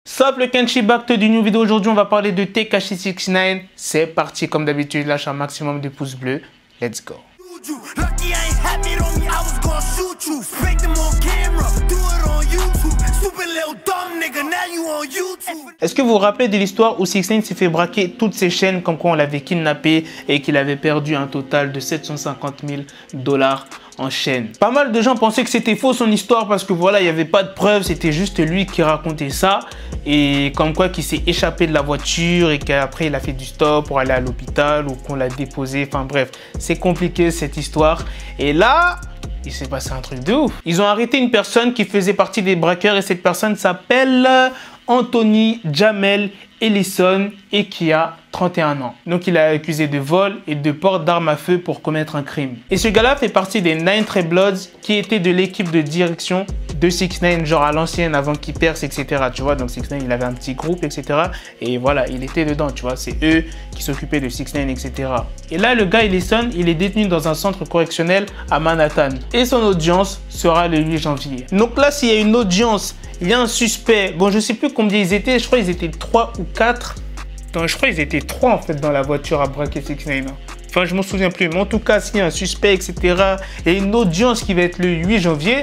Sauf le Kenshi back to du new vidéo. Aujourd'hui, on va parler de Tekashi 69. C'est parti, comme d'habitude, lâche un maximum de pouces bleus. Let's go. Est-ce que vous vous rappelez de l'histoire où 69 s'est fait braquer toutes ses chaînes comme quoi on l'avait kidnappé et qu'il avait perdu un total de 750 000 $ en chaîne? Pas mal de gens pensaient que c'était faux son histoire parce que voilà, il n'y avait pas de preuves, c'était juste lui qui racontait ça. Et comme quoi qu'il s'est échappé de la voiture et qu'après il a fait du stop pour aller à l'hôpital ou qu'on l'a déposé. Enfin bref, c'est compliqué cette histoire. Et là, il s'est passé un truc de ouf. Ils ont arrêté une personne qui faisait partie des braqueurs et cette personne s'appelle Anthony Jamel Ellison et qui a 31 ans. Donc il est accusé de vol et de port d'armes à feu pour commettre un crime. Et ce gars-là fait partie des Nine Trey Bloods qui étaient de l'équipe de direction de 69, genre à l'ancienne avant qu'il perce, etc. Tu vois, donc 69 il avait un petit groupe, etc. Et voilà, il était dedans, tu vois. C'est eux qui s'occupaient de 69, etc. Et là, le gars Ellison, il est détenu dans un centre correctionnel à Manhattan. Et son audience sera le 8 janvier. Donc là, s'il y a une audience, il y a un suspect. Bon, je sais plus combien ils étaient. Je crois qu'ils étaient 3 ou 4. Non, je crois qu'ils étaient 3 en fait dans la voiture à braquer 69. Enfin, je m'en souviens plus. Mais en tout cas, s'il y a un suspect, etc. et une audience qui va être le 8 janvier,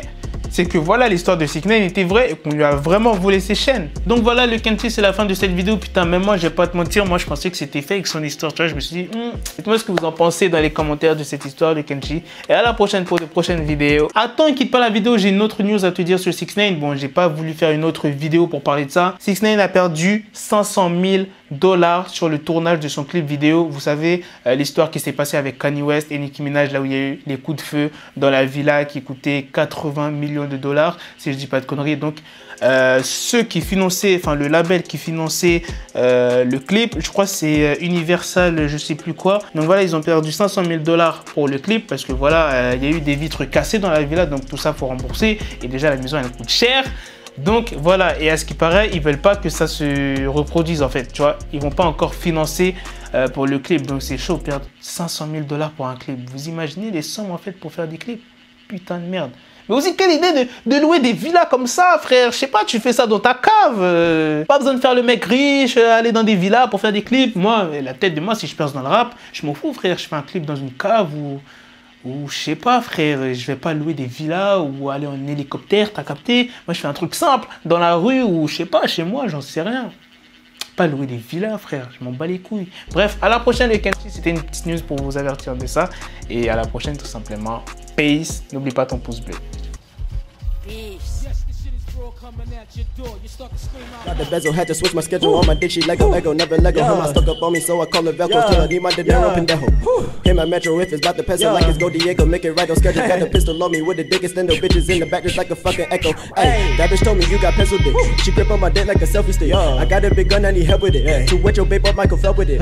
c'est que voilà, l'histoire de 69 était vraie et qu'on lui a vraiment volé ses chaînes. Donc voilà, le Kenshi, c'est la fin de cette vidéo. Putain, même moi, je vais pas te mentir, moi je pensais que c'était fake son histoire. Tu vois, je me suis dit, dites-moi ce que vous en pensez dans les commentaires de cette histoire de Kenshi. Et à la prochaine pour de prochaines vidéos. Attends, quitte pas la vidéo, j'ai une autre news à te dire sur 69. Bon, j'ai pas voulu faire une autre vidéo pour parler de ça. 69 a perdu 500 000 $ sur le tournage de son clip vidéo. Vous savez, l'histoire qui s'est passée avec Kanye West et Nicki Minaj, là où il y a eu les coups de feu dans la villa qui coûtait 80 millions de $, si je dis pas de conneries. Donc, ceux qui finançaient, enfin le label qui finançait le clip, je crois c'est Universal, je sais plus quoi. Donc voilà, ils ont perdu 500 000 $ pour le clip parce que voilà, il y a eu des vitres cassées dans la villa, donc tout ça faut rembourser. Et déjà la maison elle coûte cher. Donc voilà, et à ce qui paraît, ils veulent pas que ça se reproduise en fait, tu vois. Ils vont pas encore financer pour le clip, donc c'est chaud, perdre 500 000 $ pour un clip. Vous imaginez les sommes en fait pour faire des clips? Putain de merde. Mais aussi, quelle idée de louer des villas comme ça, frère. Je sais pas, tu fais ça dans ta cave. Pas besoin de faire le mec riche, aller dans des villas pour faire des clips. Moi, la tête de moi, si je perce dans le rap, je m'en fous, frère. Je fais un clip dans une cave ou je sais pas, frère. Je vais pas louer des villas ou aller en hélicoptère, t'as capté? Moi, je fais un truc simple dans la rue ou je sais pas, chez moi, j'en sais rien. Pas louer des villas, frère. Je m'en bats les couilles. Bref, à la prochaine, les Kenshi. C'était une petite news pour vous avertir de ça. Et à la prochaine, tout simplement. Peace. N'oublie pas ton pouce bleu. Got the bezel, had to switch my schedule on my dick, she Lego, never Lego. Her stuck up on me, so I call her Velcro. Till I need my dinero pendejo. Hit my metro if it's about to peso, like it's Go Diego, make it right on schedule. Got a pistol on me with the dick, extendo bitches in the back just like a fucking echo. Ay, that bitch told me you got pencil dick. She grip on my dick like a selfie stick. I got a big gun, I need help with it. To wet your babe up, Michael fell with it.